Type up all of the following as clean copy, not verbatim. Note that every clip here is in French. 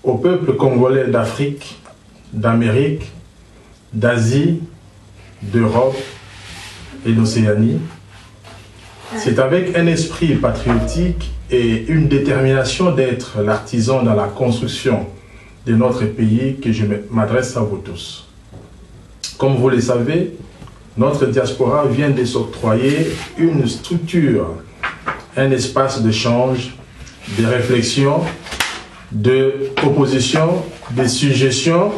aux peuples congolais d'Afrique, d'Amérique, d'Asie, d'Europe et d'Océanie. C'est avec un esprit patriotique et une détermination d'être l'artisan dans la construction de notre pays que je m'adresse à vous tous. Comme vous le savez, notre diaspora vient de s'octroyer une structure, un espace d'échange, de réflexion, de propositions, de suggestions,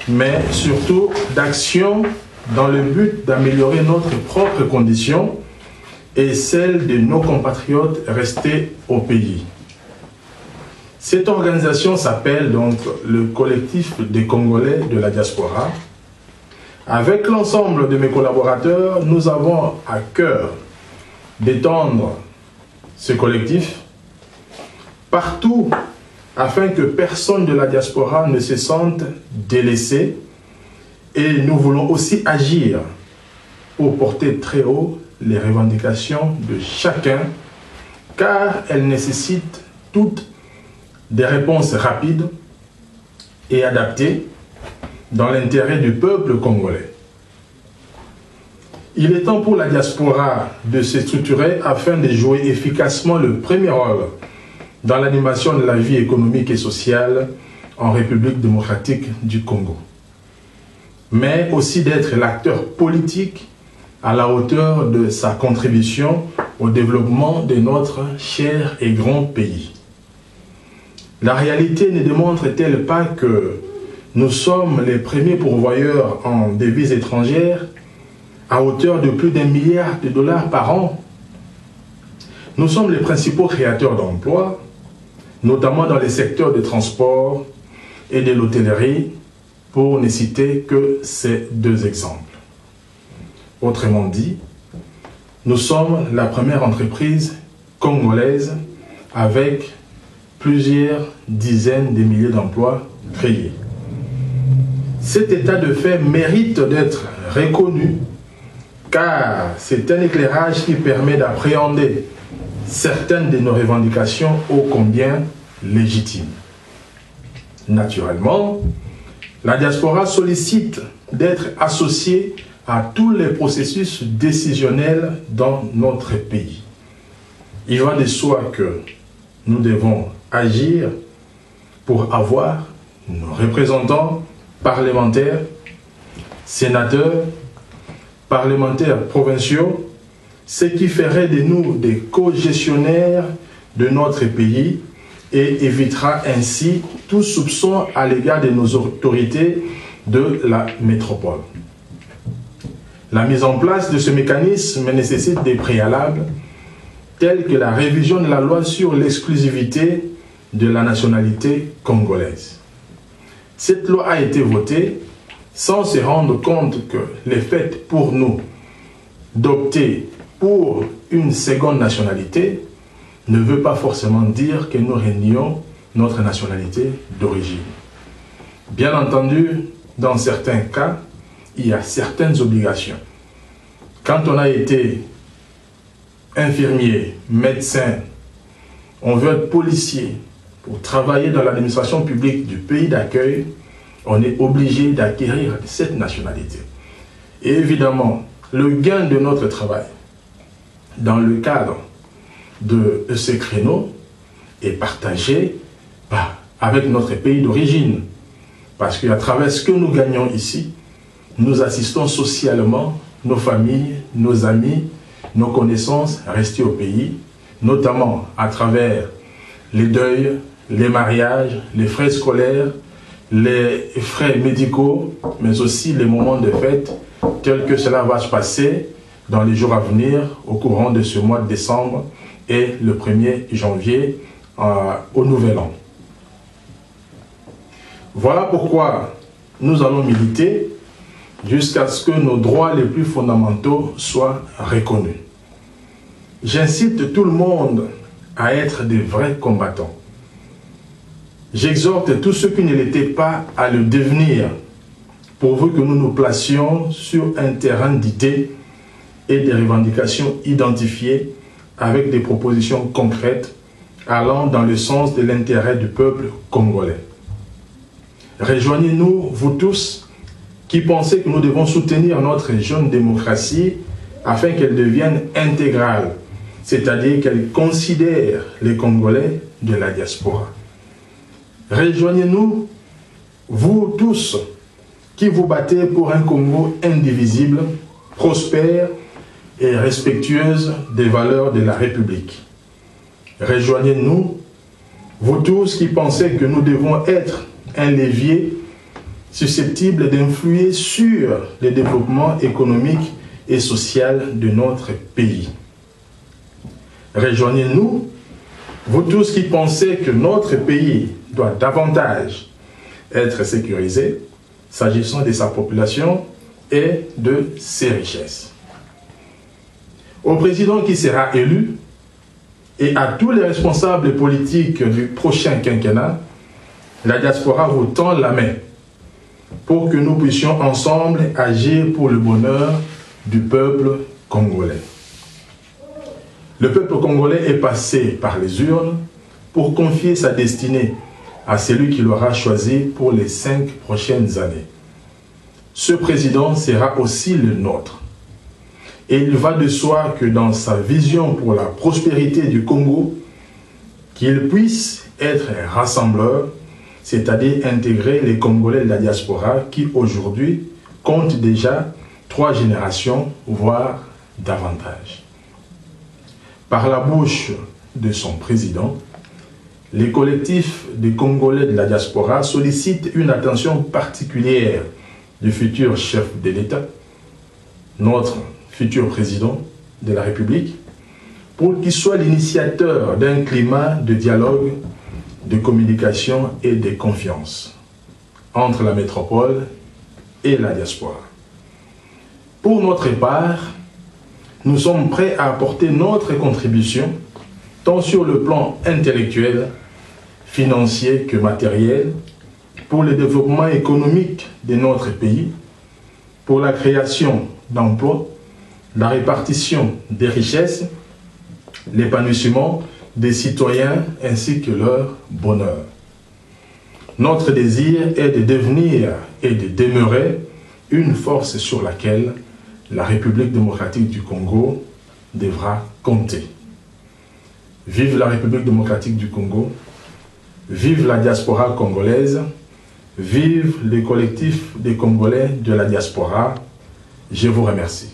mais surtout d'action dans le but d'améliorer notre propre condition et celle de nos compatriotes restés au pays. Cette organisation s'appelle donc le collectif des Congolais de la diaspora. Avec l'ensemble de mes collaborateurs, nous avons à cœur d'étendre ce collectif partout afin que personne de la diaspora ne se sente délaissé, et nous voulons aussi agir pour porter très haut les revendications de chacun, car elles nécessitent toutes des réponses rapides et adaptées dans l'intérêt du peuple congolais. Il est temps pour la diaspora de se structurer afin de jouer efficacement le premier rôle dans l'animation de la vie économique et sociale en République démocratique du Congo, mais aussi d'être l'acteur politique à la hauteur de sa contribution au développement de notre cher et grand pays. La réalité ne démontre-t-elle pas que nous sommes les premiers pourvoyeurs en devises étrangères à hauteur de plus d'1 milliard de dollars par an? Nous sommes les principaux créateurs d'emplois, notamment dans les secteurs de transport et de l'hôtellerie, pour ne citer que ces deux exemples. Autrement dit, nous sommes la première entreprise congolaise avec plusieurs dizaines de milliers d'emplois créés. Cet état de fait mérite d'être reconnu, car c'est un éclairage qui permet d'appréhender certaines de nos revendications ô combien légitimes. Naturellement, la diaspora sollicite d'être associée à tous les processus décisionnels dans notre pays. Il va de soi que nous devons agir pour avoir nos représentants parlementaires, sénateurs, parlementaires provinciaux, ce qui ferait de nous des co-gestionnaires de notre pays et évitera ainsi tout soupçon à l'égard de nos autorités de la métropole. La mise en place de ce mécanisme nécessite des préalables tels que la révision de la loi sur l'exclusivité de la nationalité congolaise. Cette loi a été votée sans se rendre compte que le fait pour nous d'opter pour une seconde nationalité ne veut pas forcément dire que nous renions notre nationalité d'origine. Bien entendu, dans certains cas, il y a certaines obligations. Quand on a été infirmier, médecin, on veut être policier, pour travailler dans l'administration publique du pays d'accueil, on est obligé d'acquérir cette nationalité. Et évidemment, le gain de notre travail dans le cadre de ces créneaux est partagé avec notre pays d'origine. Parce qu'à travers ce que nous gagnons ici, nous assistons socialement nos familles, nos amis, nos connaissances restées au pays, notamment à travers les deuils, les mariages, les frais scolaires, les frais médicaux, mais aussi les moments de fête, tels que cela va se passer dans les jours à venir, au courant de ce mois de décembre et le 1er janvier au Nouvel An. Voilà pourquoi nous allons militer jusqu'à ce que nos droits les plus fondamentaux soient reconnus. J'incite tout le monde à être des vrais combattants. J'exhorte tous ceux qui ne l'étaient pas à le devenir, pourvu que nous nous placions sur un terrain d'idées et des revendications identifiées avec des propositions concrètes allant dans le sens de l'intérêt du peuple congolais. Rejoignez-nous, vous tous, qui pensez que nous devons soutenir notre jeune démocratie afin qu'elle devienne intégrale, c'est-à-dire qu'elle considère les Congolais de la diaspora. Rejoignez-nous, vous tous, qui vous battez pour un Congo indivisible, prospère et respectueuse des valeurs de la République. Rejoignez-nous, vous tous qui pensez que nous devons être un levier susceptible d'influer sur le développement économique et social de notre pays. Rejoignez-nous, vous tous qui pensez que notre pays doit davantage être sécurisé, s'agissant de sa population et de ses richesses. Au président qui sera élu et à tous les responsables politiques du prochain quinquennat, la diaspora vous tend la main pour que nous puissions ensemble agir pour le bonheur du peuple congolais. Le peuple congolais est passé par les urnes pour confier sa destinée à celui qui l'aura choisi pour les 5 prochaines années. Ce président sera aussi le nôtre. Et il va de soi que dans sa vision pour la prospérité du Congo, qu'il puisse être rassembleur, c'est-à-dire intégrer les Congolais de la diaspora qui aujourd'hui comptent déjà 3 générations, voire davantage. Par la bouche de son président, les collectifs des Congolais de la diaspora sollicitent une attention particulière du futur chef de l'État, notre futur président de la République, pour qu'il soit l'initiateur d'un climat de dialogue, de communication et de confiance entre la métropole et la diaspora. Pour notre part, nous sommes prêts à apporter notre contribution, tant sur le plan intellectuel, financier que matériel, pour le développement économique de notre pays, pour la création d'emplois, la répartition des richesses, l'épanouissement des citoyens ainsi que leur bonheur. Notre désir est de devenir et de demeurer une force sur laquelle la République démocratique du Congo devra compter. Vive la République démocratique du Congo, vive la diaspora congolaise, vive les collectifs des Congolais de la diaspora. Je vous remercie.